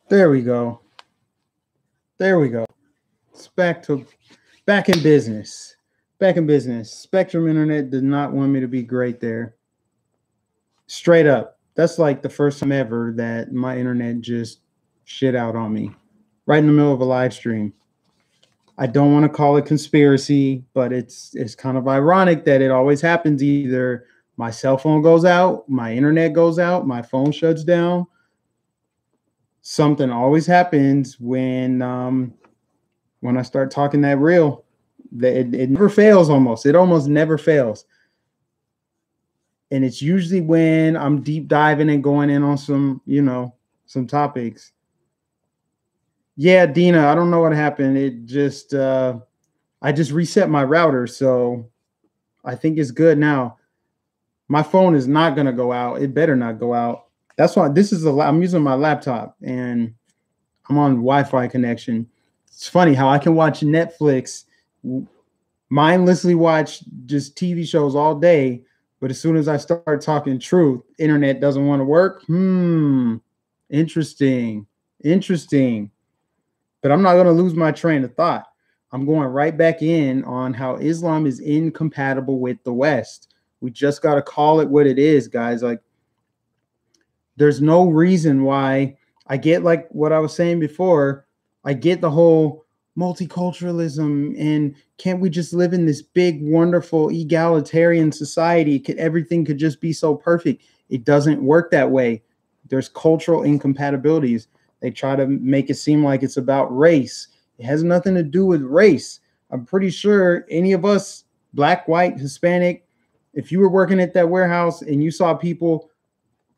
There we go. There we go. It's back in business. Back in business. Spectrum Internet did not want me to be great there. Straight up. That's like the first time ever that my internet just shit out on me. Right in the middle of a live stream. I don't want to call it conspiracy, but it's kind of ironic that it always happens. Either my cell phone goes out, my internet goes out, my phone shuts down. Something always happens when I start talking that real. It never fails almost. It almost never fails. And it's usually when I'm deep diving and going in on some topics. Yeah, Dina, I don't know what happened. I just reset my router, so I think it's good now. My phone is not going to go out. It better not go out. That's why I'm using my laptop and I'm on Wi-Fi connection. It's funny how I can watch Netflix, mindlessly watch just TV shows all day, but as soon as I start talking truth, internet doesn't want to work. Interesting. But I'm not going to lose my train of thought. I'm going right back in on how Islam is incompatible with the West. We just got to call it what it is, guys. Like, there's no reason why. I get, like what I was saying before, I get the whole multiculturalism and can't we just live in this big, wonderful, egalitarian society? Everything could just be so perfect. It doesn't work that way. There's cultural incompatibilities. They try to make it seem like it's about race. It has nothing to do with race. I'm pretty sure any of us, black, white, Hispanic, if you were working at that warehouse and you saw people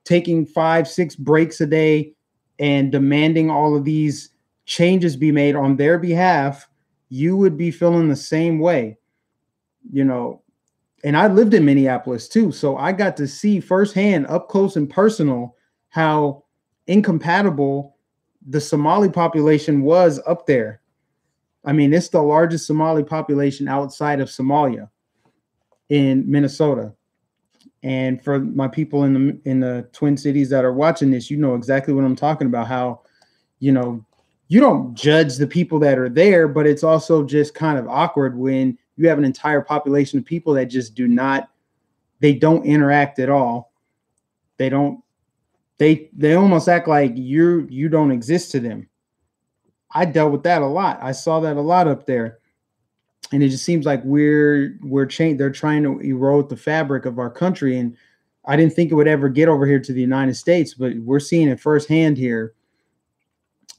taking 5-6 breaks a day and demanding all of these changes be made on their behalf, you would be feeling the same way, And I lived in Minneapolis too, so I got to see firsthand, up close and personal, how incompatible the Somali population was up there. I mean, it's the largest Somali population outside of Somalia in Minnesota. And for my people in the Twin Cities that are watching this, you know exactly what I'm talking about. How, you don't judge the people that are there, but it's also just kind of awkward when you have an entire population of people that just they don't interact at all. They almost act like you don't exist to them. I dealt with that a lot. I saw that a lot up there. And it just seems like they're trying to erode the fabric of our country. And I didn't think it would ever get over here to the United States, but we're seeing it firsthand here.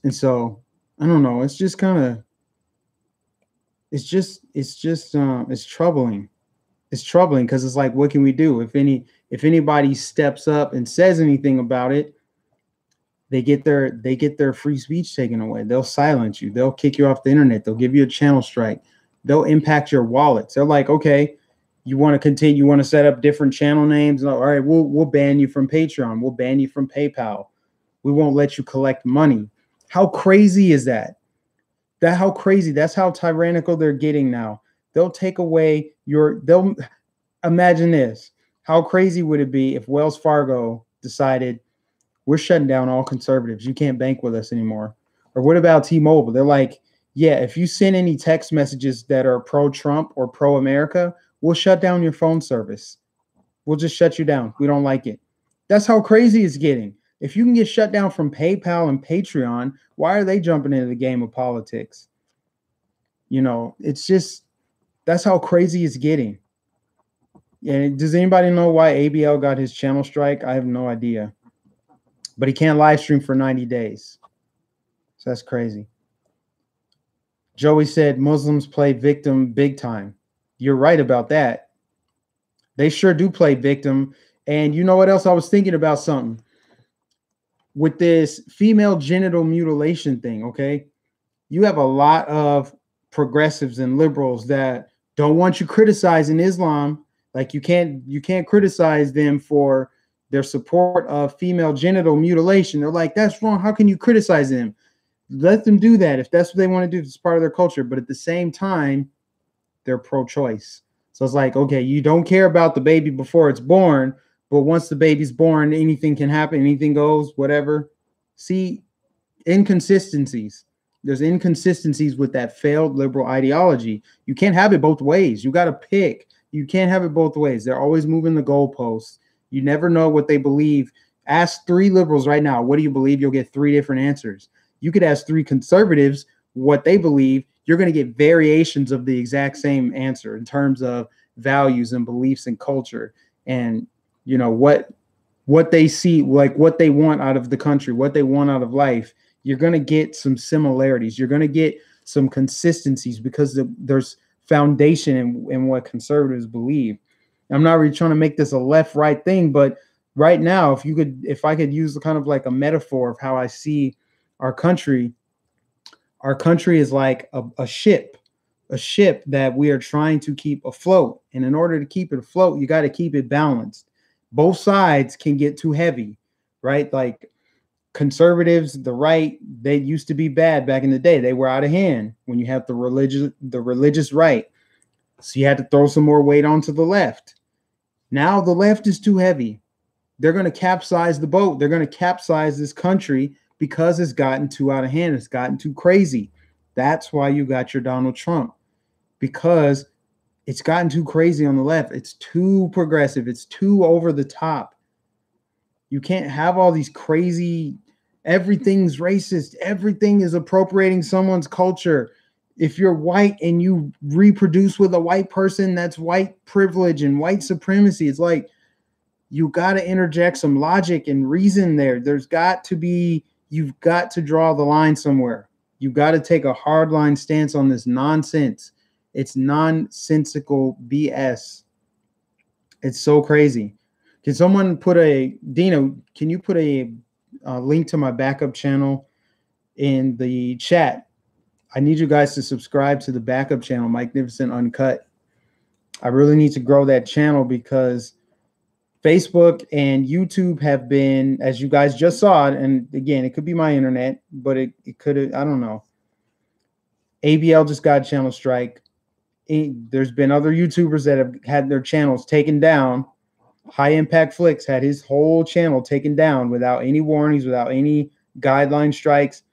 And so I don't know. It's just kind of, it's troubling. It's troubling because it's like, what can we do? If anybody steps up and says anything about it, they get their free speech taken away. They'll silence you. They'll kick you off the internet. They'll give you a channel strike. They'll impact your wallets. They're like, okay, you want to continue, you want to set up different channel names. All right, we'll ban you from Patreon. We'll ban you from PayPal. We won't let you collect money. How crazy is that? How crazy. That's how tyrannical they're getting now. They'll take away they'll imagine this. How crazy would it be if Wells Fargo decided we're shutting down all conservatives? You can't bank with us anymore. Or what about T-Mobile? They're like, yeah, if you send any text messages that are pro-Trump or pro-America, we'll shut down your phone service. We'll just shut you down. We don't like it. That's how crazy it's getting. If you can get shut down from PayPal and Patreon, why are they jumping into the game of politics? It's just, that's how crazy it's getting. And does anybody know why ABL got his channel strike? I have no idea. But he can't live stream for 90 days. So that's crazy. Joey said Muslims play victim big time. You're right about that. They sure do play victim. And you know what else? I was thinking about something. With this female genital mutilation thing, okay? You have a lot of progressives and liberals that don't want you criticizing Islam. Like you can't criticize them for their support of female genital mutilation. They're like, that's wrong. How can you criticize them? Let them do that if that's what they want to do. It's part of their culture. But at the same time, they're pro-choice. So it's like, okay, you don't care about the baby before it's born, but once the baby's born, anything can happen, anything goes, whatever. See, inconsistencies. There's inconsistencies with that failed liberal ideology. You can't have it both ways. You got to pick. You can't have it both ways. They're always moving the goalposts. You never know what they believe. Ask 3 liberals right now, what do you believe? You'll get 3 different answers. You could ask 3 conservatives what they believe. You're going to get variations of the exact same answer in terms of values and beliefs and culture, and you know what they see, like what they want out of the country, what they want out of life. You're going to get some similarities. You're going to get some consistencies because there's foundation in what conservatives believe. I'm not really trying to make this a left-right thing, but right now, if I could use kind of like a metaphor of how I see our country is like a ship that we are trying to keep afloat. And in order to keep it afloat, you got to keep it balanced. Both sides can get too heavy, right? Like conservatives, the right, they used to be bad back in the day. They were out of hand when you have the religious right. So you had to throw some more weight onto the left. Now the left is too heavy. They're going to capsize the boat. They're going to capsize this country because it's gotten too out of hand. It's gotten too crazy. That's why you got your Donald Trump, because it's gotten too crazy on the left. It's too progressive. It's too over the top. You can't have all these crazy, everything's racist. Everything is appropriating someone's culture. If you're white and you reproduce with a white person, that's white privilege and white supremacy. It's like, you got to interject some logic and reason there. You've got to draw the line somewhere. You've got to take a hard line stance on this nonsense. It's nonsensical BS. It's so crazy. Can someone Dino, can you put a link to my backup channel in the chat? I need you guys to subscribe to the backup channel, Magnificent Uncut. I really need to grow that channel because Facebook and YouTube have been, as you guys just saw it, and again, it could be my internet, but it could have, I don't know. ABL just got a channel strike. There's been other YouTubers that have had their channels taken down. High Impact Flicks had his whole channel taken down without any warnings, without any guideline strikes.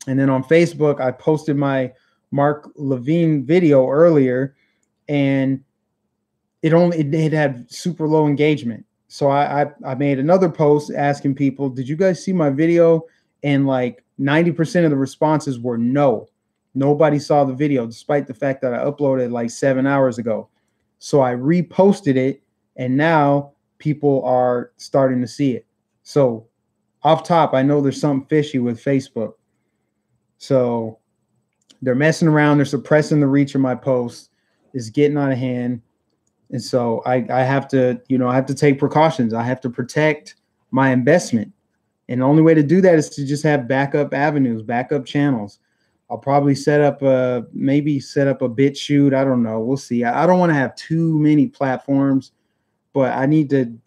And then on Facebook, I posted my Mark Levine video earlier, and it had super low engagement. So I made another post asking people, did you guys see my video? And like 90% of the responses were no. Nobody saw the video, despite the fact that I uploaded like 7 hours ago. So I reposted it, and now people are starting to see it. So off top, I know there's something fishy with Facebook. So they're messing around. They're suppressing the reach of my posts. It's getting out of hand. And so I have to take precautions. I have to protect my investment. And the only way to do that is to just have backup avenues, backup channels. I'll probably set up a BitChute. I don't know. We'll see. I don't want to have too many platforms, but I need to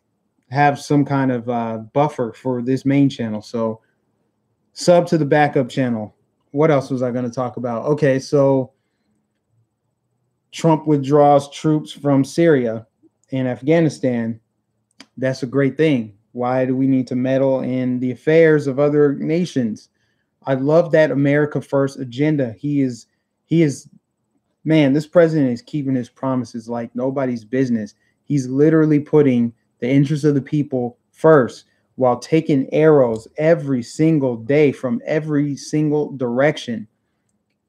have some kind of buffer for this main channel. So sub to the backup channel. What else was I going to talk about? Okay, so Trump withdraws troops from Syria and Afghanistan. That's a great thing. Why do we need to meddle in the affairs of other nations? I love that America First agenda. Man, this president is keeping his promises like nobody's business. He's literally putting the interests of the people first while taking arrows every single day from every single direction.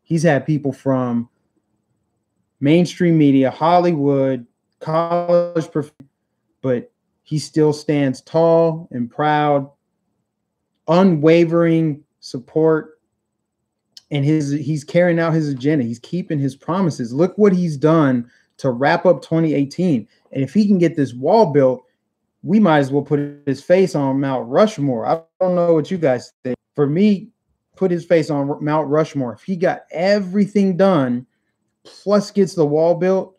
He's had people from mainstream media, Hollywood, college, but he still stands tall and proud, unwavering support, and he's carrying out his agenda. He's keeping his promises. Look what he's done to wrap up 2018. And if he can get this wall built, we might as well put his face on Mount Rushmore. I don't know what you guys think. For me, put his face on Mount Rushmore. If he got everything done, plus gets the wall built,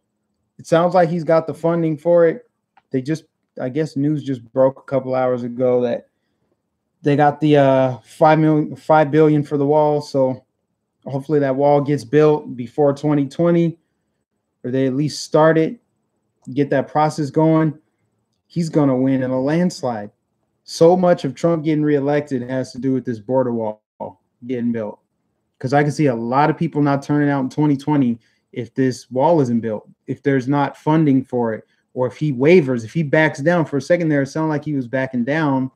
it sounds like he's got the funding for it. I guess news just broke a couple hours ago that they got the $5 billion for the wall. So hopefully that wall gets built before 2020, or they at least start it, get that process going. He's going to win in a landslide. So much of Trump getting reelected has to do with this border wall. getting built. Because I can see a lot of people not turning out in 2020 if this wall isn't built, if there's not funding for it, or if he wavers, if he backs down. For a second there, it sounded like he was backing down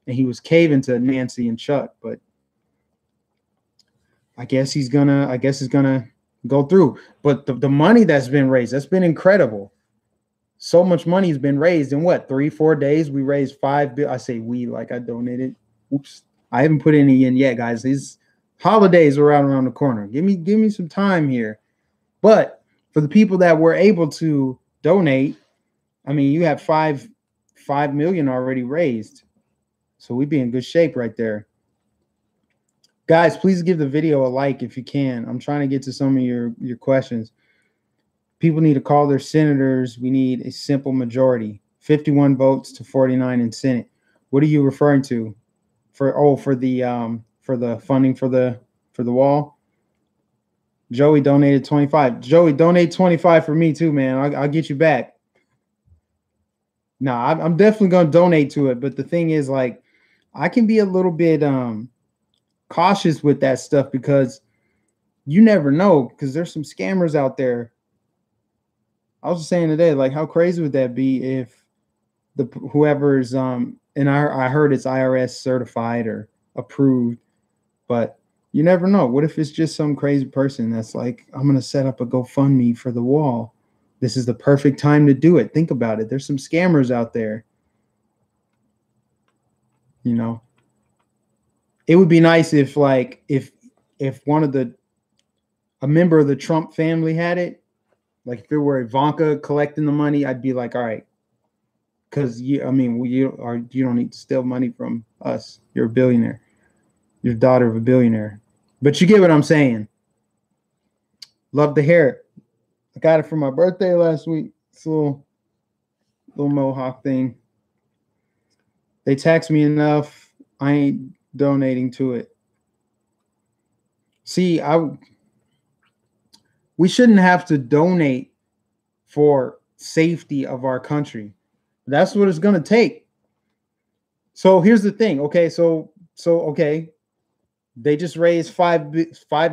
and he was caving to Nancy and Chuck, but I guess it's gonna go through. But the money that's been raised, that's been incredible. So much money has been raised in what, 3-4 days? We raised I say we, like I donated. Oops. I haven't put any in yet, guys. These holidays are around the corner. Give me some time here. But for the people that were able to donate, I mean, you have 5 million already raised. So we'd be in good shape right there. Guys, please give the video a like if you can. I'm trying to get to some of your questions. People need to call their senators. We need a simple majority. 51 votes to 49 in Senate. What are you referring to? For the funding for the wall? Joey donated 25. Joey, donate 25 for me too, man. I'll get you back. No, I'm definitely going to donate to it. But the thing is, like, I can be a little bit cautious with that stuff because you never know, because there's some scammers out there. I was just saying today, like, how crazy would that be if whoever's and I heard it's IRS certified or approved, but you never know. What if it's just some crazy person that's like, I'm going to set up a GoFundMe for the wall. This is the perfect time to do it. Think about it. There's some scammers out there. You know, it would be nice if, like, if a member of the Trump family had it, like if it were Ivanka collecting the money, I'd be like, all right, because you don't need to steal money from us. You're a billionaire. You're the daughter of a billionaire. But you get what I'm saying. Love the hair. I got it for my birthday last week. It's a little mohawk thing. They tax me enough. I ain't donating to it. See, we shouldn't have to donate for safety of our country. That's what it's going to take. So here's the thing. Okay, so okay, they just raised 5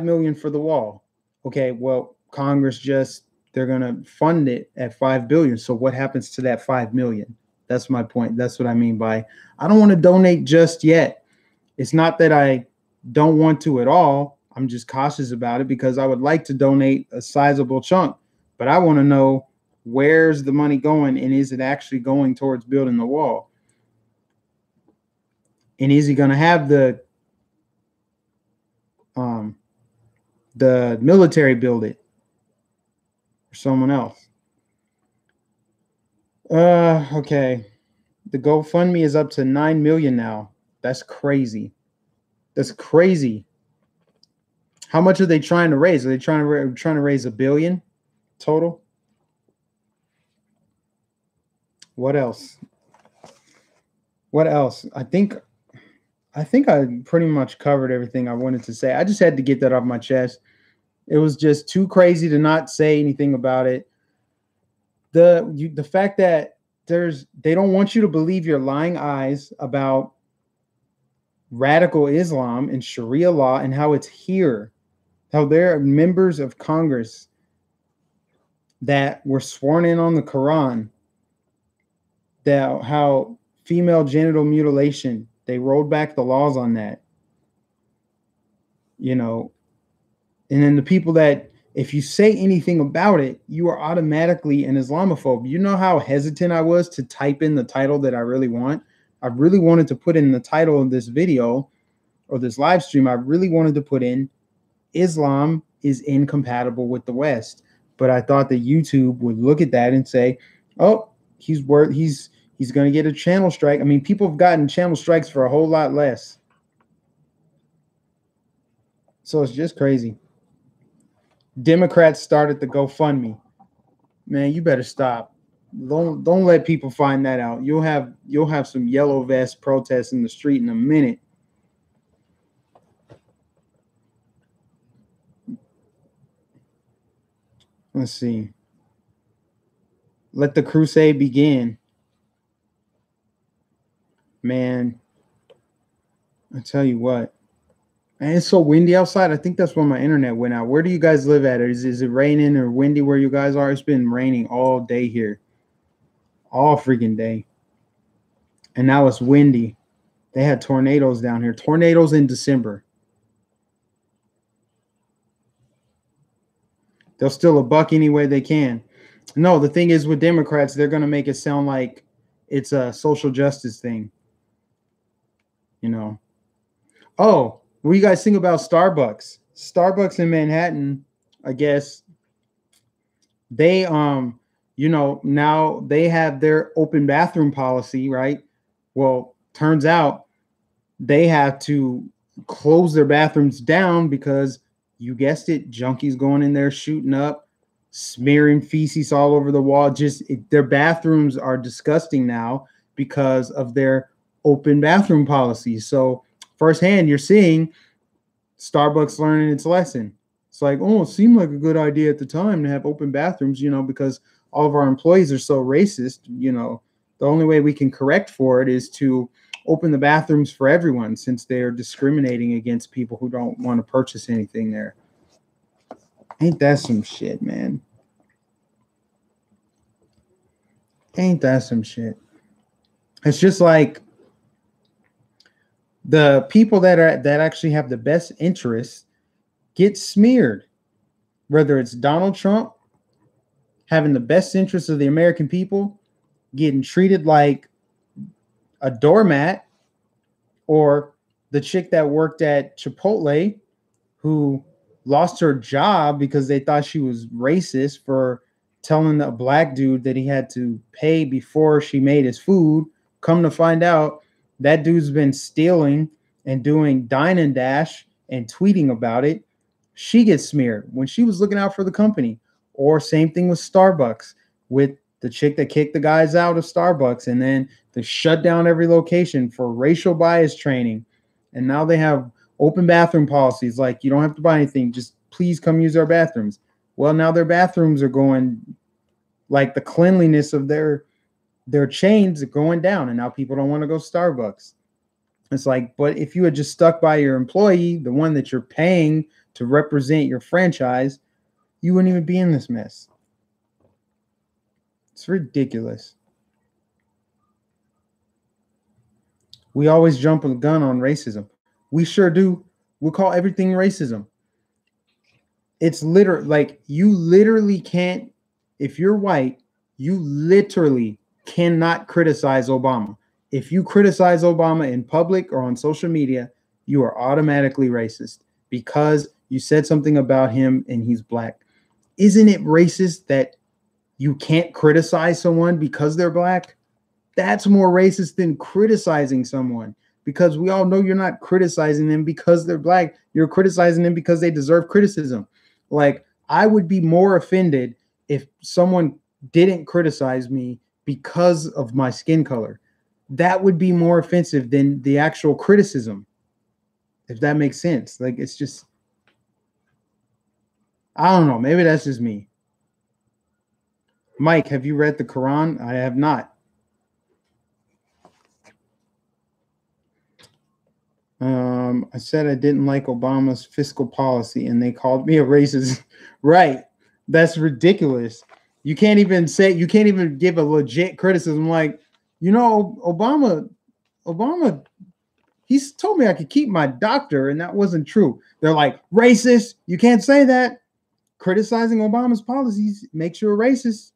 million for the wall. Okay, well, Congress they're going to fund it at 5 billion. So what happens to that 5 million? That's my point. That's what I mean by I don't want to donate just yet. It's not that I don't want to at all. I'm just cautious about it because I would like to donate a sizable chunk, but I want to know where's the money going and is it actually going towards building the wall? And is he going to have the military build it or someone else? Okay. The GoFundMe is up to 9 million now. That's crazy. That's crazy. How much are they trying to raise? Are they trying to raise $1 billion total? What else? What else? I think I pretty much covered everything I wanted to say. I just had to get that off my chest. It was just too crazy to not say anything about it. The fact that they don't want you to believe your lying eyes about radical Islam and Sharia law and how it's here, how there are members of Congress that were sworn in on the Quran, that how female genital mutilation, they rolled back the laws on that, you know, and then the people that if you say anything about it, you are automatically an Islamophobe. You know how hesitant I was to type in the title that I really want? I really wanted to put in the title of this video or this live stream. I really wanted to put in Islam is incompatible with the West. But I thought that YouTube would look at that and say, oh, he's going to get a channel strike. I mean, people have gotten channel strikes for a whole lot less. So it's just crazy. Democrats started the GoFundMe. Man, you better stop. Don't let people find that out. You'll have some yellow vest protests in the street in a minute. Let's see. Let the crusade begin. Man, I tell you what, And it's so windy outside. I think that's why my internet went out. Where do you guys live at? Is it raining or windy where you guys are? It's been raining all day here. All freaking day. And now it's windy. They had tornadoes down here. Tornadoes in December. They'll steal a buck any way they can. No, the thing is with Democrats, they're going to make it sound like it's a social justice thing. You know. Oh, what do you guys think about Starbucks? Starbucks in Manhattan, I guess they you know, now they have their open bathroom policy, right? Well, turns out they have to close their bathrooms down because you guessed it, junkies going in there shooting up, smearing feces all over the wall. Their bathrooms are disgusting now because of their open bathroom policy. So firsthand, you're seeing Starbucks learning its lesson. It's like, oh, it seemed like a good idea at the time to have open bathrooms, you know, because all of our employees are so racist. You know, the only way we can correct for it is to open the bathrooms for everyone, since they are discriminating against people who don't want to purchase anything there. Ain't that some shit, man? Ain't that some shit? It's just like the people that actually have the best interests get smeared, whether it's Donald Trump having the best interests of the American people getting treated like a doormat, or the chick that worked at Chipotle who lost her job because they thought she was racist for telling a black dude that he had to pay before she made his food. Come to find out, that dude's been stealing and doing dine and dash and tweeting about it. She gets smeared when she was looking out for the company. Or same thing with Starbucks, with the chick that kicked the guys out of Starbucks, and then they shut down every location for racial bias training. And now they have open bathroom policies, like you don't have to buy anything, just please come use our bathrooms. Well, now their bathrooms are going, like the cleanliness of their chains are going down, and now people don't want to go to Starbucks. It's like, but if you had just stuck by your employee, the one that you're paying to represent your franchise, you wouldn't even be in this mess. It's ridiculous. We always jump the gun on racism. We sure do. We'll call everything racism. It's literally like, you literally can't, if you're white, you literally cannot criticize Obama. If you criticize Obama in public or on social media, you are automatically racist because you said something about him and he's black. Isn't it racist that you can't criticize someone because they're black? That's more racist than criticizing someone, because we all know you're not criticizing them because they're black. You're criticizing them because they deserve criticism. Like, I would be more offended if someone didn't criticize me because of my skin color. That would be more offensive than the actual criticism, if that makes sense. Like, it's just, I don't know. Maybe that's just me. Mike, have you read the Quran? I have not. I said I didn't like Obama's fiscal policy, and they called me a racist. Right. That's ridiculous. You can't even give a legit criticism. Like, you know, Obama, he's told me I could keep my doctor, and that wasn't true. They're like, racist. You can't say that. Criticizing Obama's policies makes you a racist.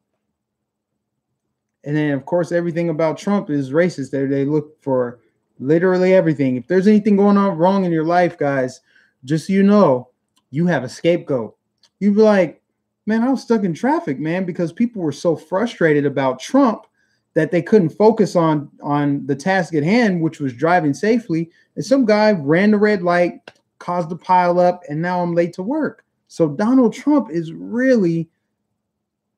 And then, of course, everything about Trump is racist. They look for literally everything. If there's anything going on wrong in your life, guys, just so you know, you have a scapegoat. You'd be like, man, I was stuck in traffic, man, because people were so frustrated about Trump that they couldn't focus on the task at hand, which was driving safely. And some guy ran the red light, caused a pile up, and now I'm late to work. So Donald Trump is really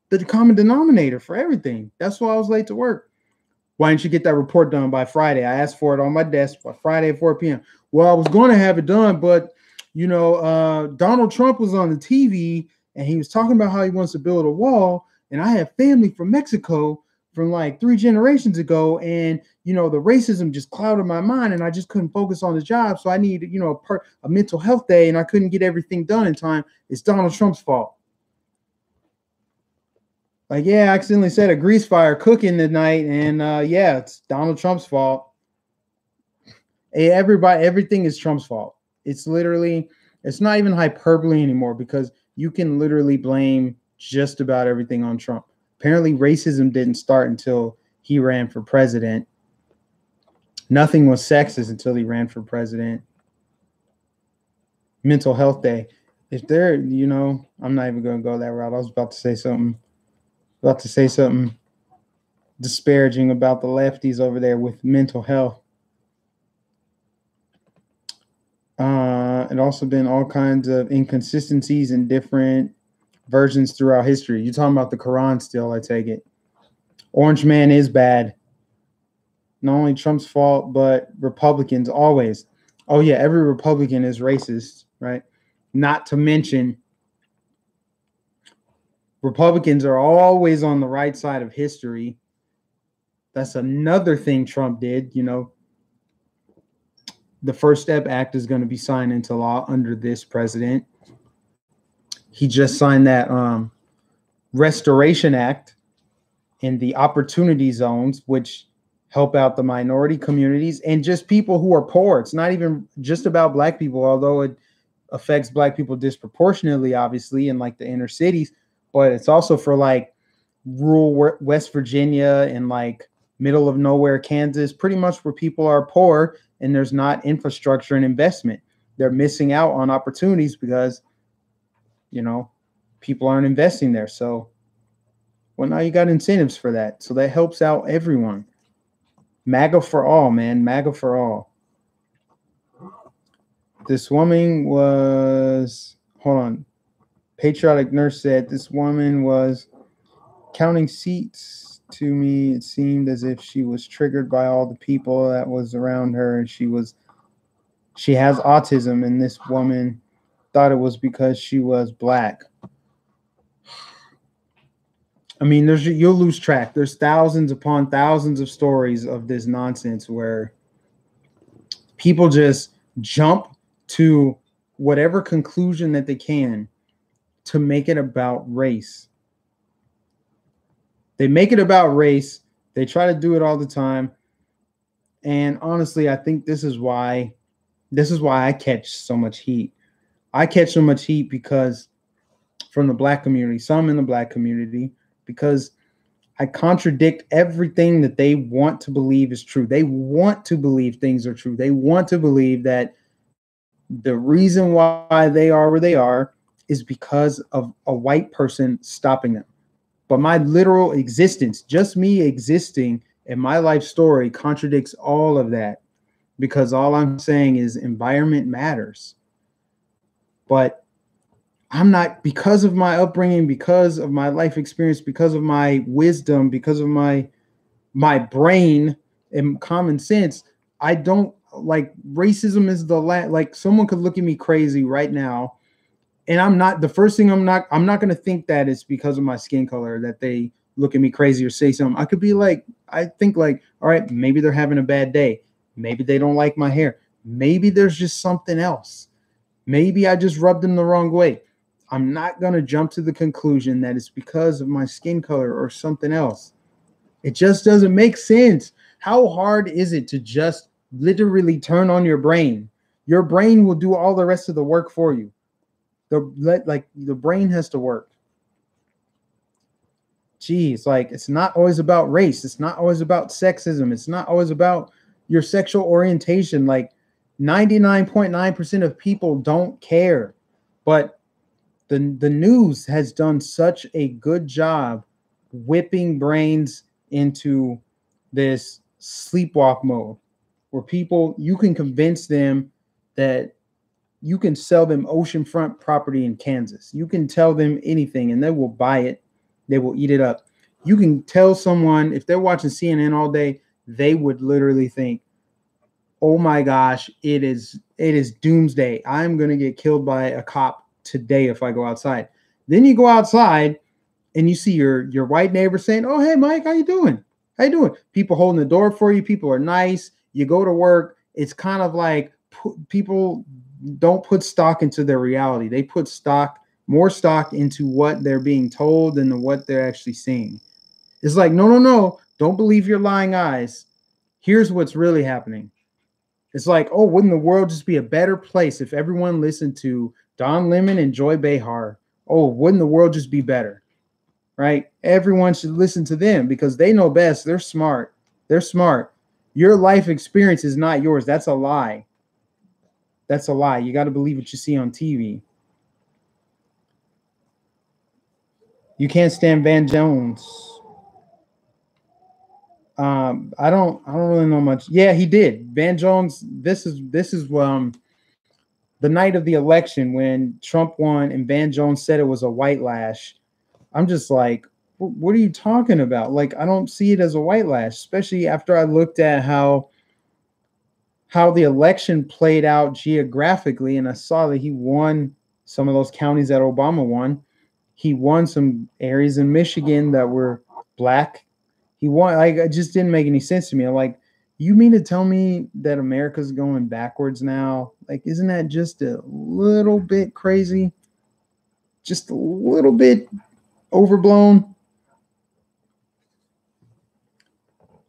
the common denominator for everything. That's why I was late to work. Why didn't you get that report done by Friday? I asked for it on my desk by Friday at 4 p.m. Well, I was going to have it done, but, you know, Donald Trump was on the TV, and he was talking about how he wants to build a wall, and I have family from Mexico from like 3 generations ago, and the racism just clouded my mind, and I just couldn't focus on the job. So I need, a mental health day, and I couldn't get everything done in time. It's Donald Trump's fault. Like, yeah, I accidentally set a grease fire cooking tonight, and yeah, it's Donald Trump's fault. Hey, everything is Trump's fault. It's not even hyperbole anymore, because you can literally blame just about everything on Trump. Apparently, racism didn't start until he ran for president. Nothing was sexist until he ran for president. Mental health day. If there, I'm not even going to go that route. I was about to say something disparaging about the lefties over there with mental health. And also been all kinds of inconsistencies and different versions throughout history. You're talking about the Quran still, I take it. Orange man is bad. Not only Trump's fault, but Republicans always. Oh yeah, every Republican is racist, right? Not to mention, Republicans are always on the right side of history. That's another thing Trump did, The First Step Act is going to be signed into law under this president. He just signed that Restoration Act in the opportunity zones, which help out the minority communities and just people who are poor. It's not even just about Black people, although it affects Black people disproportionately, obviously, in like the inner cities, but it's also for like rural West Virginia and like middle of nowhere Kansas, pretty much where people are poor and there's not infrastructure and investment. They're missing out on opportunities because, people aren't investing there. So, well, now you got incentives for that. So that helps out everyone. MAGA for all, man. MAGA for all. This woman was, hold on. Patriotic Nurse said this woman was counting seats. To me, it seemed as if she was triggered by all the people that was around her, and she has autism, and this woman thought it was because she was Black. I mean, you'll lose track. There's thousands upon thousands of stories of this nonsense where people just jump to whatever conclusion that they can to make it about race. They make it about race. They try to do it all the time. And honestly, I think this is why I catch so much heat. I catch so much heat because from the Black community, some in the Black community, because I contradict everything that they want to believe is true. They want to believe things are true. They want to believe that the reason why they are where they are is because of a white person stopping them. But my literal existence, just me existing in my life story, contradicts all of that, because all I'm saying is environment matters. But I'm not, because of my upbringing, because of my life experience, because of my wisdom, because of my brain and common sense, I don't like racism is like someone could look at me crazy right now. And I'm not going to think that it's because of my skin color that they look at me crazy or say something. I could be like, I think like, all right, maybe they're having a bad day. Maybe they don't like my hair. Maybe there's just something else. Maybe I just rubbed them the wrong way. I'm not going to jump to the conclusion that it's because of my skin color or something else. It just doesn't make sense. How hard is it to just literally turn on your brain? Your brain will do all the rest of the work for you. The brain has to work. Geez, like it's not always about race. It's not always about sexism. It's not always about your sexual orientation. Like 99.9% of people don't care. But the news has done such a good job whipping brains into this sleepwalk mode where people, you can convince them that you can sell them oceanfront property in Kansas. You can tell them anything and they will buy it. They will eat it up. You can tell someone, if they're watching CNN all day, they would literally think, oh my gosh, it is doomsday. I'm going to get killed by a cop today if I go outside. Then you go outside and you see your white neighbor saying, "Oh, hey, Mike, how you doing? How you doing?" People holding the door for you. People are nice. You go to work. It's kind of like people don't put stock into their reality. They put more stock into what they're being told than what they're actually seeing. It's like, no, no, no. Don't believe your lying eyes. Here's what's really happening. It's like, oh, wouldn't the world just be a better place if everyone listened to Don Lemon and Joy Behar? Oh, wouldn't the world just be better? Right? Everyone should listen to them because they know best. They're smart. They're smart. Your life experience is not yours. That's a lie. That's a lie. You got to believe what you see on TV. You can't stand Van Jones. I don't really know much. Yeah, he did. Van Jones. This is the night of the election when Trump won and Van Jones said it was a white lash. I'm just like, what are you talking about? Like, I don't see it as a white lash, especially after I looked at how the election played out geographically, and I saw that he won some of those counties that Obama won. He won some areas in Michigan that were black. He won. Like, it just didn't make any sense to me. I'm like, you mean to tell me that America's going backwards now? Like, isn't that just a little bit crazy? Just a little bit overblown?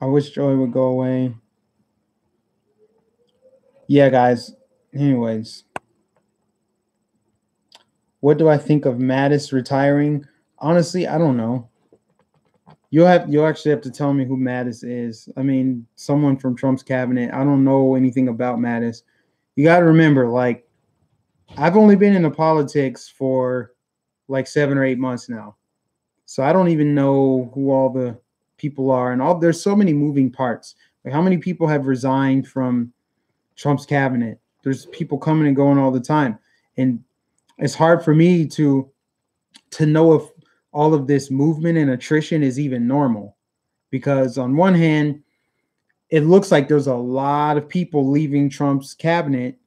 I wish Joey would go away. Yeah, guys. Anyways, what do I think of Mattis retiring? Honestly, I don't know. You'll actually have to tell me who Mattis is. I mean, someone from Trump's cabinet. I don't know anything about Mattis. You got to remember, like, I've only been into politics for like 7 or 8 months now. So I don't even know who all the people are, and there's so many moving parts. Like, how many people have resigned from Trump's cabinet? There's people coming and going all the time. And it's hard for me to know if all of this movement and attrition is even normal. Because on one hand, it looks like there's a lot of people leaving Trump's cabinet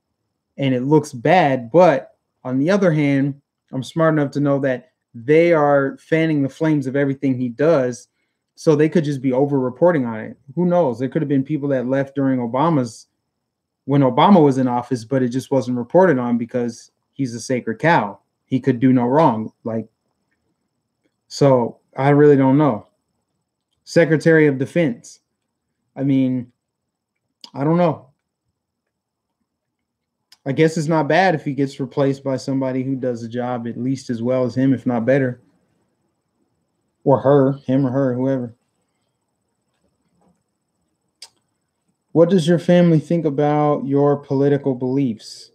and it looks bad. But on the other hand, I'm smart enough to know that they are fanning the flames of everything he does. So they could just be over reporting on it. Who knows? There could have been people that left during when Obama was in office, but it just wasn't reported on because he's a sacred cow. He could do no wrong. So I really don't know. Secretary of Defense. I mean, I don't know. I guess it's not bad if he gets replaced by somebody who does the job at least as well as him, if not better. Or her, him or her, whoever. What does your family think about your political beliefs?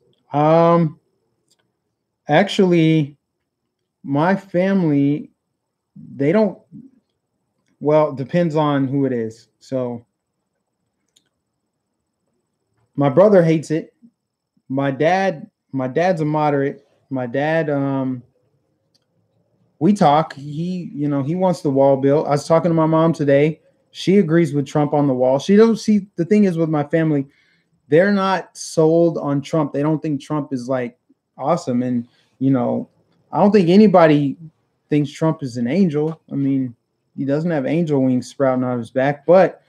Actually, my family, they don't, well, depends on who it is. So my brother hates it. My dad's a moderate. My dad, we talk. He wants the wall built. I was talking to my mom today. She agrees with Trump on the wall. She don't see, the thing is with my family, they're not sold on Trump. They don't think Trump is like awesome. And, I don't think anybody thinks Trump is an angel. I mean, he doesn't have angel wings sprouting out of his back, but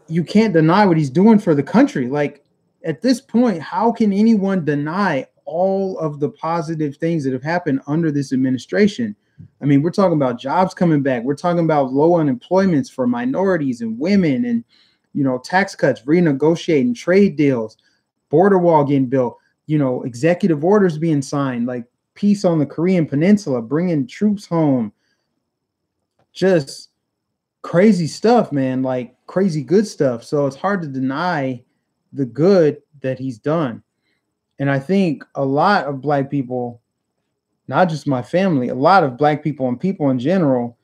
you can't deny what he's doing for the country. Like, at this point, how can anyone deny all of the positive things that have happened under this administration? I mean, we're talking about jobs coming back. We're talking about low unemployments for minorities and women and, tax cuts, renegotiating trade deals, border wall getting built, executive orders being signed, like peace on the Korean Peninsula, bringing troops home. Just crazy stuff, man, like crazy good stuff. So it's hard to deny the good that he's done. And I think a lot of Black people, not just my family, a lot of Black people and people in general,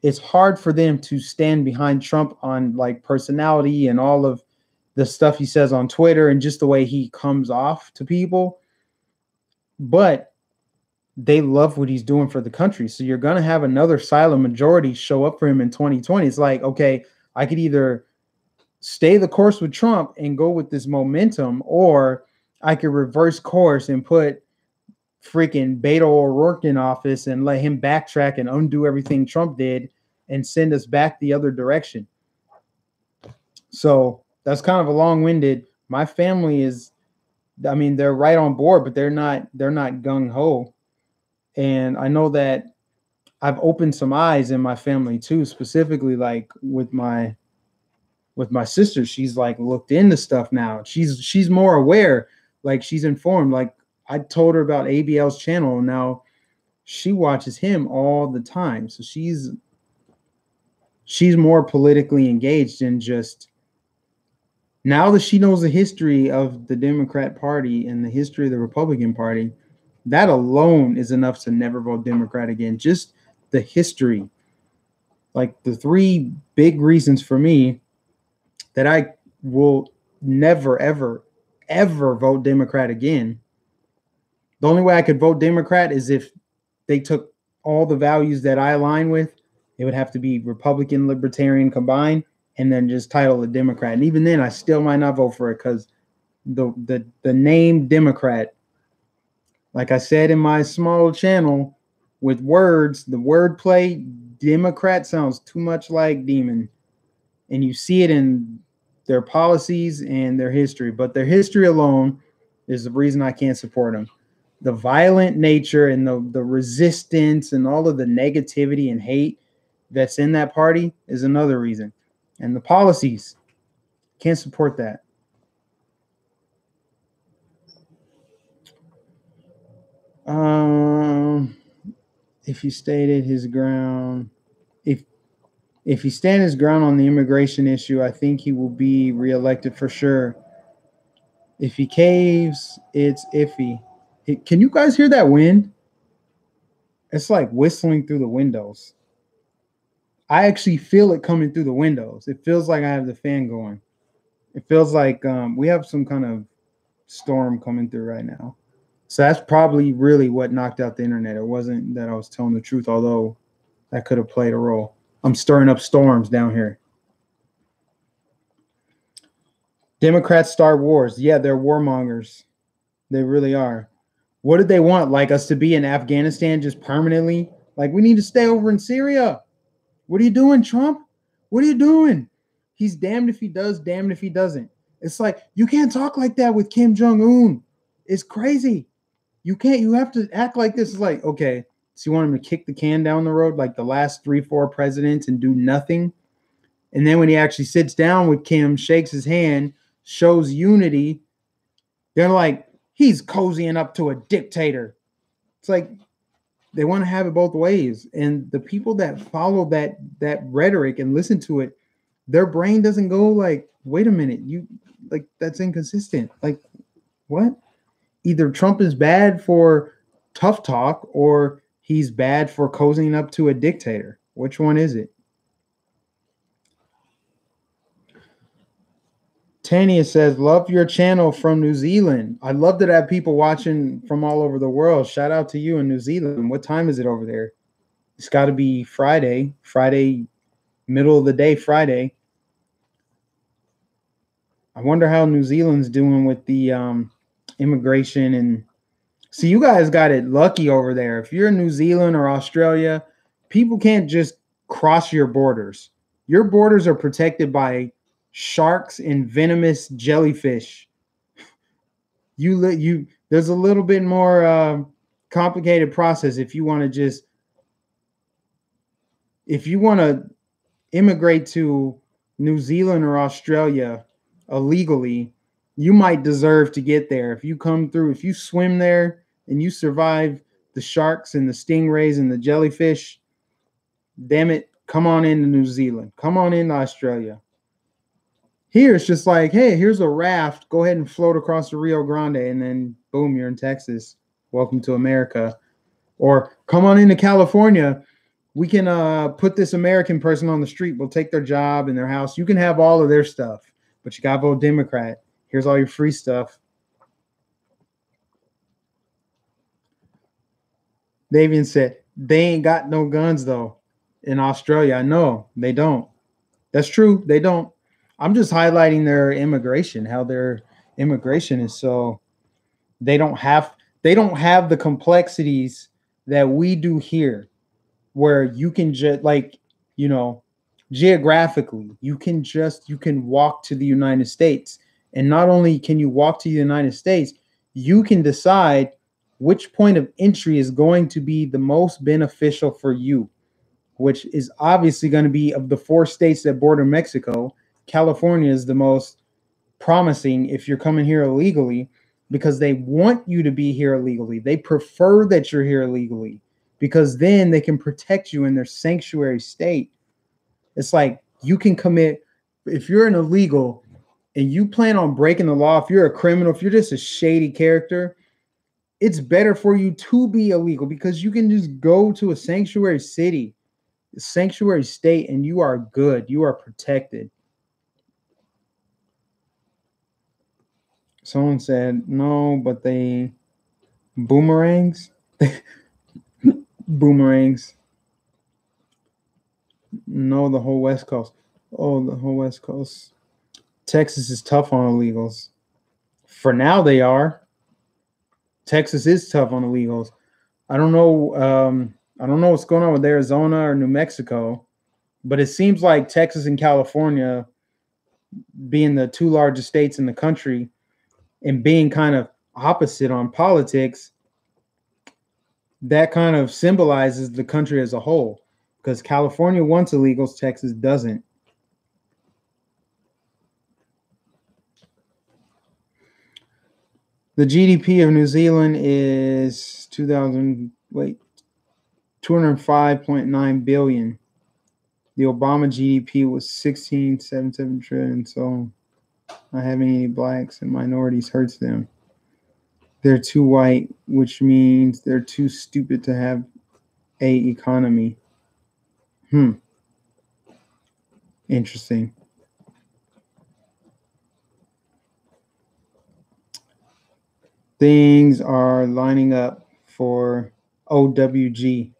it's hard for them to stand behind Trump on like personality and all of the stuff he says on Twitter and just the way he comes off to people. But they love what he's doing for the country. So you're going to have another silent majority show up for him in 2020. It's like, okay, I could either stay the course with Trump and go with this momentum, or I could reverse course and put freaking Beto O'Rourke in office and let him backtrack and undo everything Trump did and send us back the other direction. So that's kind of a long-winded. My family is, I mean, they're right on board, but they're not gung-ho. And I know that I've opened some eyes in my family too, specifically like with my sister. She's like looked into stuff now. She's more aware, like she's informed. Like I told her about ABL's channel, and now she watches him all the time. So she's more politically engaged in just now that she knows the history of the Democrat Party and the history of the Republican Party. That alone is enough to never vote Democrat again. Just the history. Like the three big reasons for me that I will never, ever, ever vote Democrat again. The only way I could vote Democrat is if they took all the values that I align with. It would have to be Republican, Libertarian combined, and then just title it Democrat. And even then, I still might not vote for it because the name Democrat, like I said in my small channel, with words, the wordplay, Democrat sounds too much like demon. And you see it in their policies and their history. But their history alone is the reason I can't support them. The violent nature and the resistance and all of the negativity and hate that's in that party is another reason. And the policies, can't support that. If he stated his ground, if he stand his ground on the immigration issue, I think he will be reelected for sure. If he caves, it's iffy. Can you guys hear that wind? It's like whistling through the windows. I actually feel it coming through the windows. It feels like I have the fan going. It feels like we have some kind of storm coming through right now. So that's probably really what knocked out the internet. It wasn't that I was telling the truth, although that could have played a role. I'm stirring up storms down here. Democrats start wars. Yeah, they're warmongers. They really are. What did they want? Like us to be in Afghanistan just permanently? Like we need to stay over in Syria. What are you doing, Trump? What are you doing? He's damned if he does, damned if he doesn't. It's like, you can't talk like that with Kim Jong-un. It's crazy. You can't, you have to act like this. Is like, okay, so you want him to kick the can down the road like the last 3-4 presidents and do nothing? And then when he actually sits down with Kim, shakes his hand, shows unity, they're like, he's cozying up to a dictator. It's like they want to have it both ways. And the people that follow that rhetoric and listen to it, their brain doesn't go like, wait a minute, you like that's inconsistent. Like, what? Either Trump is bad for tough talk or he's bad for cozying up to a dictator. Which one is it? Tanya says, love your channel from New Zealand. I love that I have people watching from all over the world. Shout out to you in New Zealand. What time is it over there? It's got to be Friday, middle of the day, Friday. I wonder how New Zealand's doing with the immigration. And see, you guys got it lucky over there. If you're in New Zealand or Australia, people can't just cross your borders. Your borders are protected by sharks and venomous jellyfish. There's a little bit more complicated process if you want to immigrate to New Zealand or Australia illegally. You might deserve to get there. If you come through, if you swim there and you survive the sharks and the stingrays and the jellyfish, damn it, come on into New Zealand. Come on into Australia. Here, it's just like, hey, here's a raft. Go ahead and float across the Rio Grande, and then boom, you're in Texas. Welcome to America. Or come on into California. We can put this American person on the street. We'll take their job and their house. You can have all of their stuff, but you got to vote Democrat. Here's all your free stuff. Davian said, they ain't got no guns, though, in Australia. I know, they don't. That's true. They don't. I'm just highlighting their immigration, how their immigration is so they don't have They don't have the complexities that we do here, where you can just like, you know, geographically, you can walk to the United States. And not only can you walk to the United States, you can decide which point of entry is going to be the most beneficial for you, which is obviously going to be, of the 4 states that border Mexico, California is the most promising if you're coming here illegally, because they want you to be here illegally. They prefer that you're here illegally, because then they can protect you in their sanctuary state. It's like you can commit, if you're an illegal and you plan on breaking the law, if you're a criminal, if you're just a shady character, it's better for you to be illegal, because you can just go to a sanctuary city, a sanctuary state, and you are good. You are protected. Someone said, no, but they boomerangs. Boomerangs. No, the whole West Coast. Oh, the whole West Coast. Texas is tough on illegals. For now, they are. Texas is tough on illegals. I don't know. I don't know what's going on with Arizona or New Mexico, but it seems like Texas and California, being the 2 largest states in the country and being kind of opposite on politics, that kind of symbolizes the country as a whole, because California wants illegals, Texas doesn't. The GDP of New Zealand is 205.9 billion. The Obama GDP was 16.77 trillion. So not having any blacks and minorities hurts them. They're too white, which means they're too stupid to have a economy. Interesting. Things are lining up for OWG.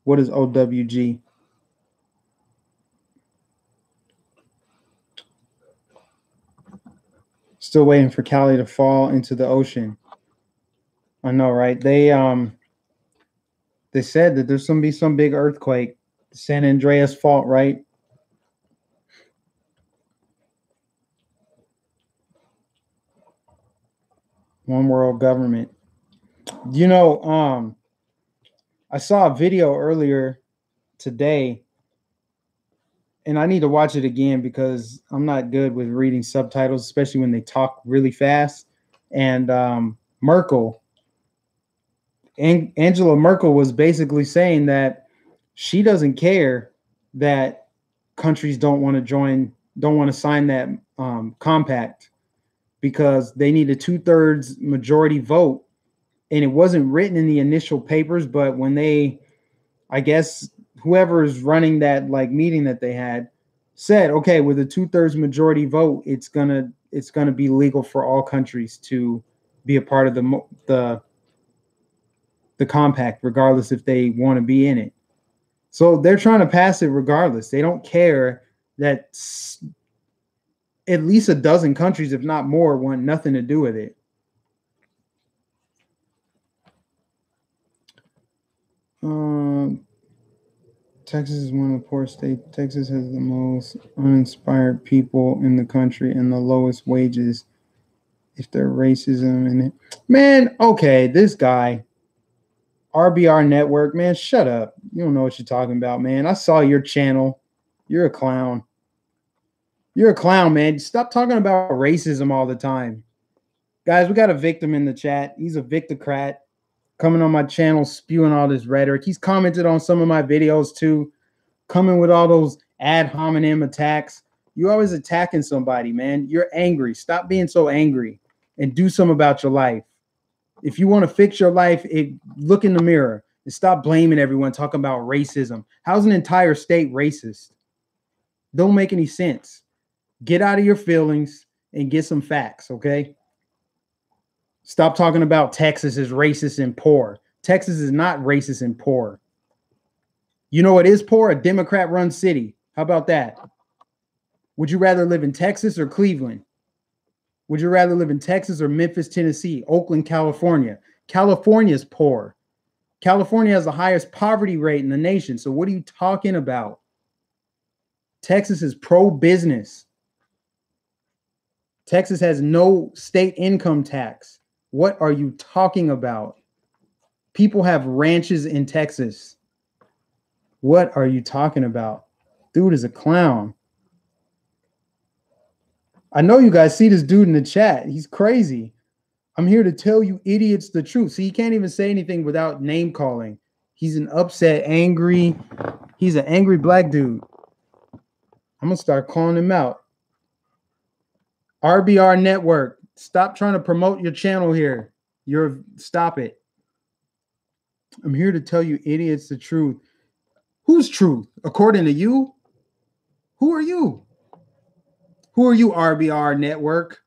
What is OWG? Still waiting for Cali to fall into the ocean. I know, right? They said that there's going to be some big earthquake. San Andreas fault, right? One world government. You know, I saw a video earlier today, and I need to watch it again because I'm not good with reading subtitles, especially when they talk really fast. And Merkel, Angela Merkel, was basically saying that she doesn't care that countries don't want to sign that compact, because they need a 2/3 majority vote. And it wasn't written in the initial papers, but when they, I guess, whoever is running that like meeting that they had said, okay, with a 2/3 majority vote, it's gonna be legal for all countries to be a part of the compact, regardless if they want to be in it. So they're trying to pass it regardless. They don't care that at least a dozen countries, if not more, want nothing to do with it. Texas is one of the poorest states. Texas has the most uninspired people in the country and the lowest wages. If there's racism in it, man, okay, this guy, RBR Network, man, shut up. You don't know what you're talking about, man. I saw your channel. You're a clown. You're a clown, man. Stop talking about racism all the time. Guys, we got a victim in the chat. He's a victocrat coming on my channel, spewing all this rhetoric. He's commented on some of my videos too, coming with all those ad hominem attacks. You're always attacking somebody, man. You're angry. Stop being so angry and do something about your life. If you want to fix your life, look in the mirror and stop blaming everyone, talking about racism. How's an entire state racist? Don't make any sense. Get out of your feelings and get some facts, okay? Stop talking about Texas is racist and poor. Texas is not racist and poor. You know what is poor? A Democrat-run city. How about that? Would you rather live in Texas or Cleveland? Would you rather live in Texas or Memphis, Tennessee, Oakland, California? California is poor. California has the highest poverty rate in the nation. So what are you talking about? Texas is pro-business. Texas has no state income tax. What are you talking about? People have ranches in Texas. What are you talking about? Dude is a clown. I know you guys see this dude in the chat. He's crazy. I'm here to tell you idiots the truth. See, he can't even say anything without name calling. He's an upset, angry. He's an angry black dude. I'm going to start calling him out. RBR Network. Stop trying to promote your channel here. Stop it. I'm here to tell you idiots the truth. Whose truth? According to you? Who are you? Who are you, RBR Network?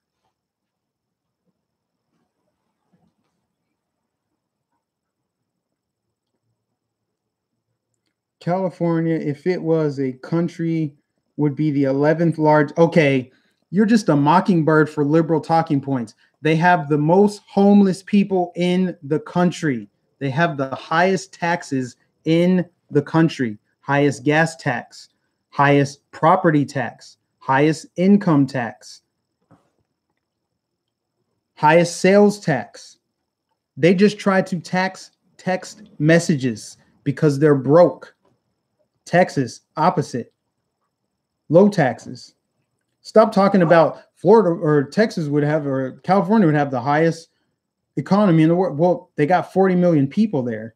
California, if it was a country, would be the 11th largest. Okay, you're just a mockingbird for liberal talking points. They have the most homeless people in the country. They have the highest taxes in the country, highest gas tax, highest property tax, highest income tax, highest sales tax. They just try to tax text messages because they're broke. Texas, opposite. Low taxes. Stop talking about Florida or Texas would have, or California would have the highest economy in the world. Well, they got 40 million people there.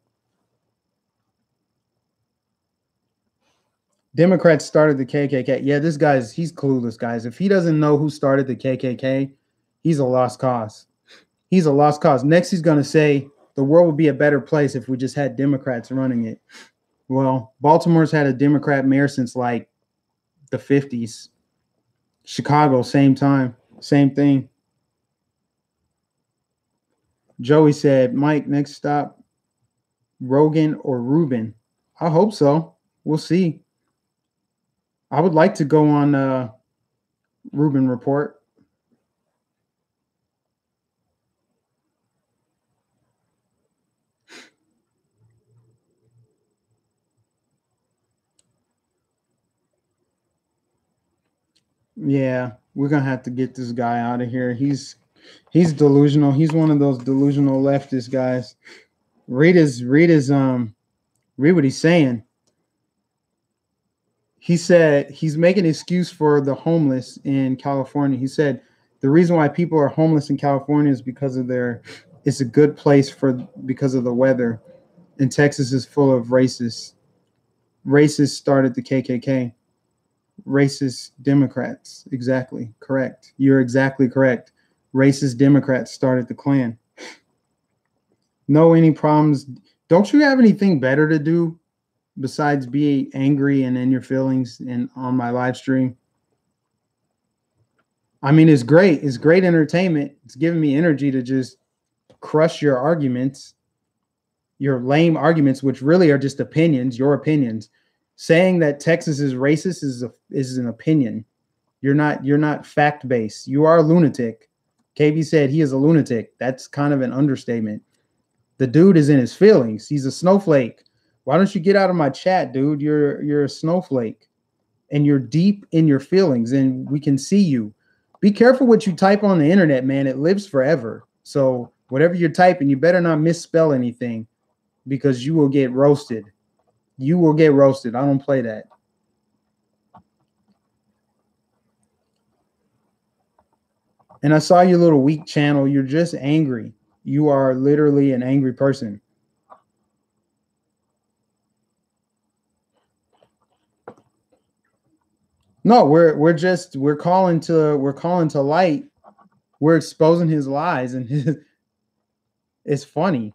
Democrats started the KKK. Yeah, he's clueless, guys. If he doesn't know who started the KKK, he's a lost cause. He's a lost cause. Next, he's going to say the world would be a better place if we just had Democrats running it. Well, Baltimore's had a Democrat mayor since like the 50s. Chicago, same time, same thing. Joey said, Mike, next stop, Rogan or Rubin. I hope so. We'll see. I would like to go on Rubin Report. Yeah, we're gonna have to get this guy out of here. He's delusional. He's one of those delusional leftist guys. Read what he's saying. He said he's making an excuse for the homeless in California. He said the reason why people are homeless in California is because of it's a good place because of the weather. And Texas is full of racists. Racists started the KKK. Racist Democrats. Exactly. Correct. You're exactly correct. Racist Democrats started the Klan. No, any problems? Don't you have anything better to do besides be angry and in your feelings and on my live stream? I mean, it's great. It's great entertainment. It's giving me energy to just crush your arguments, your lame arguments, which really are just opinions, your opinions. Saying that Texas is racist is an opinion. You're not fact-based. You are a lunatic. KB said he is a lunatic. That's kind of an understatement. The dude is in his feelings. He's a snowflake. Why don't you get out of my chat, dude? You're a snowflake. And you're deep in your feelings, and we can see you. Be careful what you type on the internet, man. It lives forever. So whatever you're typing, you better not misspell anything because you will get roasted. You will get roasted. I don't play that. And I saw your little weak channel. You're just angry. You are literally an angry person. No, we're calling to light. We're exposing his lies, and it's funny.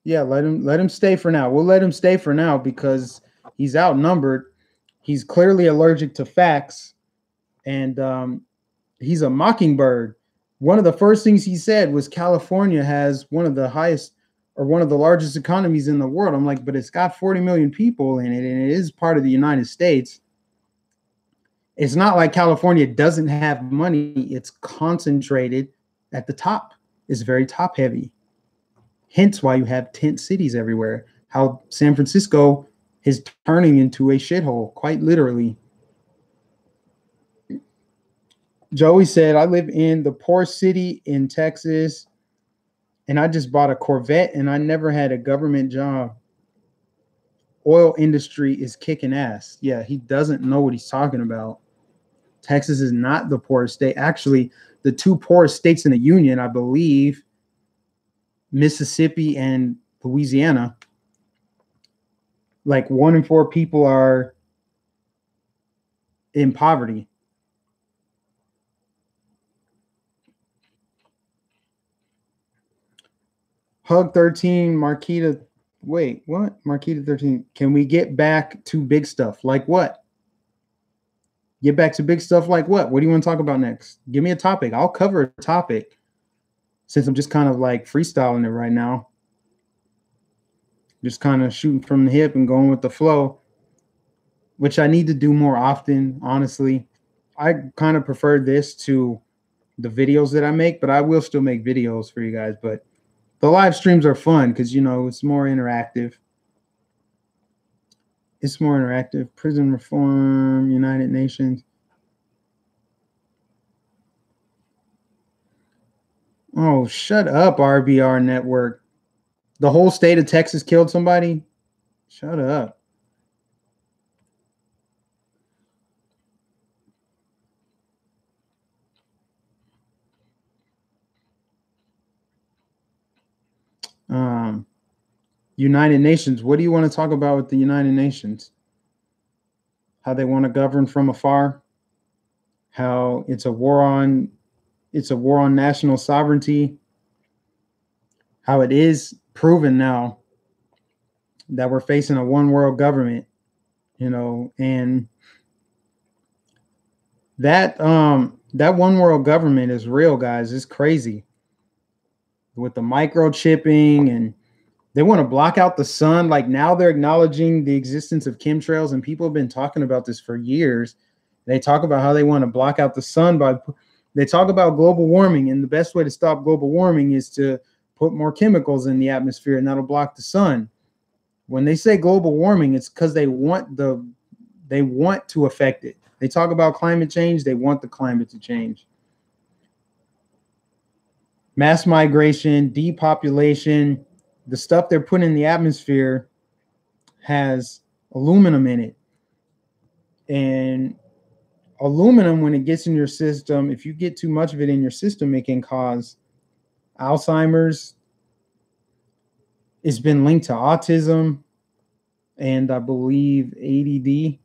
Yeah, let him stay for now. We'll let him stay for now because he's outnumbered. He's clearly allergic to facts, and he's a mockingbird. One of the first things he said was California has one of the highest or one of the largest economies in the world. I'm like, but it's got 40 million people in it, and it is part of the United States. It's not like California doesn't have money. It's concentrated at the top. It's very top heavy. Hence why you have tent cities everywhere. How San Francisco is turning into a shithole, quite literally. Joey said, I live in the poor city in Texas, and I just bought a Corvette, and I never had a government job. Oil industry is kicking ass. Yeah, he doesn't know what he's talking about. Texas is not the poorest state. Actually, the two poorest states in the union, I believe, Mississippi and Louisiana, like 1 in 4 people are in poverty. Hug 13, Marquita. Wait, what? Marquita 13. Can we get back to big stuff? Like what? Get back to big stuff like what? What do you want to talk about next? Give me a topic. I'll cover a topic since I'm just kind of like freestyling it right now. Just kind of shooting from the hip and going with the flow, which I need to do more often, honestly. I kind of prefer this to the videos that I make, but I will still make videos for you guys. But the live streams are fun because, you know, it's more interactive. It's more interactive. Prison reform, United Nations. Oh, shut up, RBR Network. The whole state of Texas killed somebody? Shut up. United Nations. What do you want to talk about with the United Nations? How they want to govern from afar? How it's a war on national sovereignty? How it is proven now that we're facing a one world government, you know, and that one world government is real, guys. It's crazy with the microchipping, and they want to block out the sun. Like now they're acknowledging the existence of chemtrails, and people have been talking about this for years. They talk about how they want to block out the sun they talk about global warming, and the best way to stop global warming is to put more chemicals in the atmosphere, and that'll block the sun. When they say global warming, it's because they want to affect it. They talk about climate change. They want the climate to change. Mass migration, depopulation, the stuff they're putting in the atmosphere has aluminum in it. And aluminum, when it gets in your system, if you get too much of it in your system, it can cause Alzheimer's. It's been linked to autism and I believe ADD.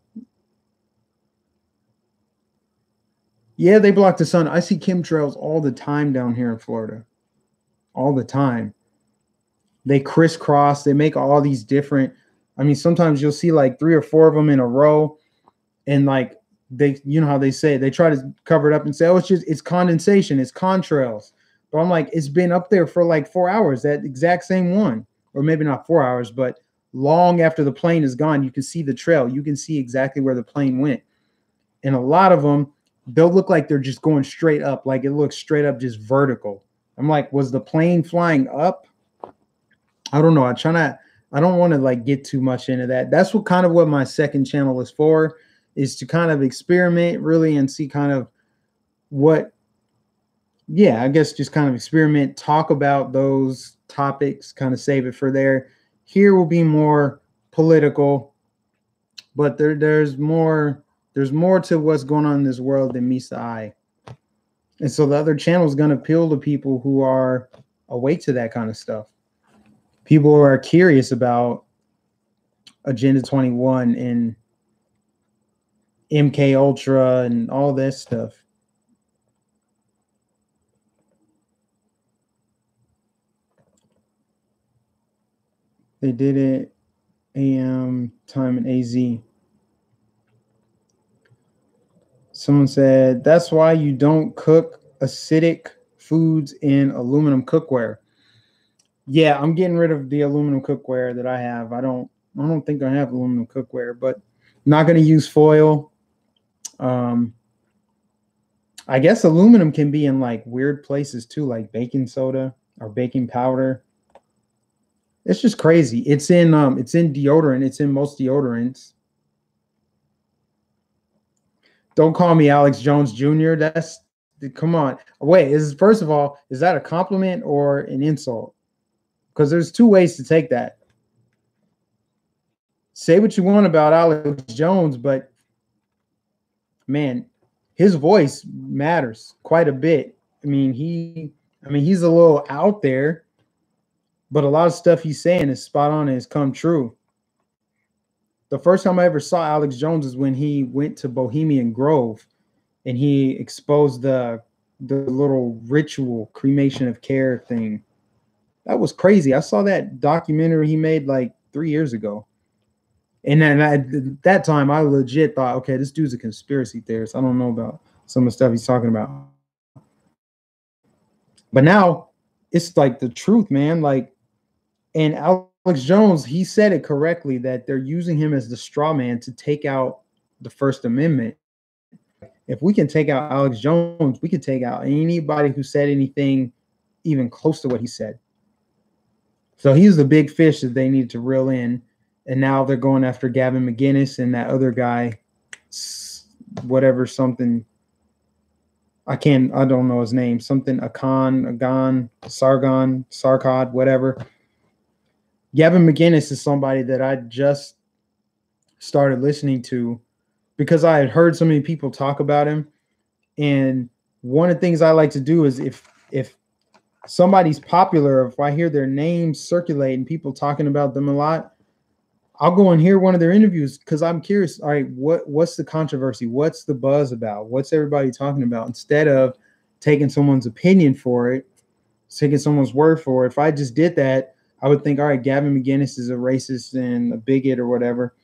Yeah, they block the sun. I see chemtrails all the time down here in Florida. All the time. They crisscross. They make all these different. I mean, sometimes you'll see like 3 or 4 of them in a row. And like they, you know how they say it, they try to cover it up and say, oh, it's condensation. It's contrails. But I'm like, it's been up there for like 4 hours, that exact same one. Or maybe not 4 hours, but long after the plane is gone, you can see the trail. You can see exactly where the plane went. And a lot of them, they'll look like they're just going straight up. Like it looks straight up, just vertical. I'm like, was the plane flying up? I don't know. I don't want to like get too much into that. That's what my second channel is for, is to kind of experiment really and see kind of what, I guess just kind of experiment, talk about those topics, kind of save it for there. Here will be more political, but there's more to what's going on in this world than meets the eye. And so the other channel is going to appeal to people who are awake to that kind of stuff. People who are curious about Agenda 21 and MK Ultra and all this stuff. They did it AM time in AZ. Someone said, that's why you don't cook acidic foods in aluminum cookware. Yeah, I'm getting rid of the aluminum cookware that I have. I don't think I have aluminum cookware, but I'm not going to use foil. I guess aluminum can be in like weird places too, like baking soda or baking powder. It's just crazy. It's in deodorant. It's in most deodorants. Don't call me Alex Jones Jr. That's come on. Wait, first of all, is that a compliment or an insult? Because there's two ways to take that. Say what you want about Alex Jones, but man, his voice matters quite a bit. He's a little out there, but a lot of stuff he's saying is spot on and has come true. The first time I ever saw Alex Jones is when he went to Bohemian Grove and he exposed the little ritual cremation of care thing. That was crazy. I saw that documentary he made like 3 years ago. And then at that time, I legit thought, okay, this dude's a conspiracy theorist. I don't know about some of the stuff he's talking about. But now it's like the truth, man. Like, and Alex Jones, he said it correctly that they're using him as the straw man to take out the First Amendment. If we can take out Alex Jones, we can take out anybody who said anything even close to what he said. So he's the big fish that they need to reel in. And now they're going after Gavin McInnes and that other guy, whatever, something. I don't know his name. Something Sargon, whatever. Gavin McInnes is somebody that I just started listening to because I had heard so many people talk about him. And one of the things I like to do is if somebody's popular, if I hear their name circulate and people talking about them a lot, I'll go and hear one of their interviews because I'm curious. All right, what's the controversy? What's the buzz about? What's everybody talking about? Instead of taking someone's opinion for it, taking someone's word for it. If I just did that, I would think, all right, Gavin McInnes is a racist and a bigot or whatever.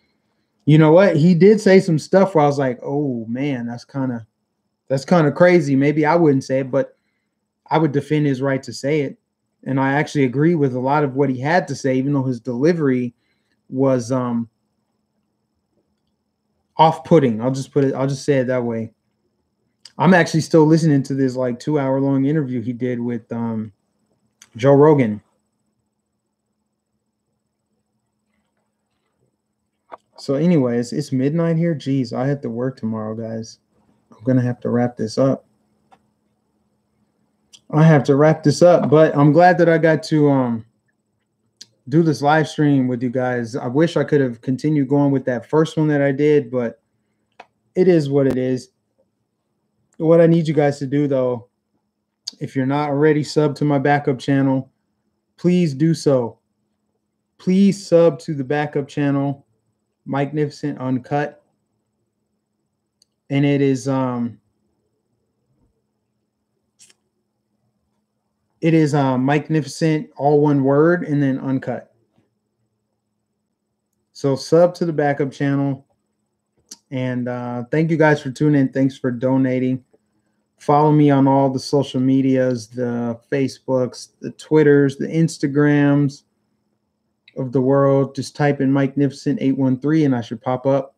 You know what? He did say some stuff where I was like, oh man, that's kind of crazy. Maybe I wouldn't say it, but I would defend his right to say it. And I actually agree with a lot of what he had to say, even though his delivery was off-putting. I'll just say it that way. I'm actually still listening to this like 2-hour-long interview he did with Joe Rogan. So anyways, it's midnight here. Jeez, I have to work tomorrow, guys. I'm gonna have to wrap this up. But I'm glad that I got to do this live stream with you guys. I wish I could have continued going with that first one that I did, but it is what it is. What I need you guys to do, though, if you're not already subbed to my backup channel, please do so. Please sub to the backup channel, Magnificent Uncut. And it is Magnificent, all one word, and then Uncut. So sub to the backup channel. And thank you guys for tuning in. Thanks for donating. Follow me on all the social medias, the Facebooks, the Twitters, the Instagrams of the world. Just type in Magnificent 813 and I should pop up.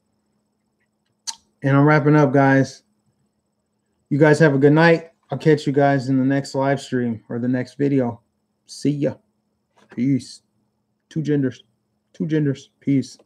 And I'm wrapping up, guys. You guys have a good night. I'll catch you guys in the next live stream or the next video. See ya. Peace. Two genders. Peace.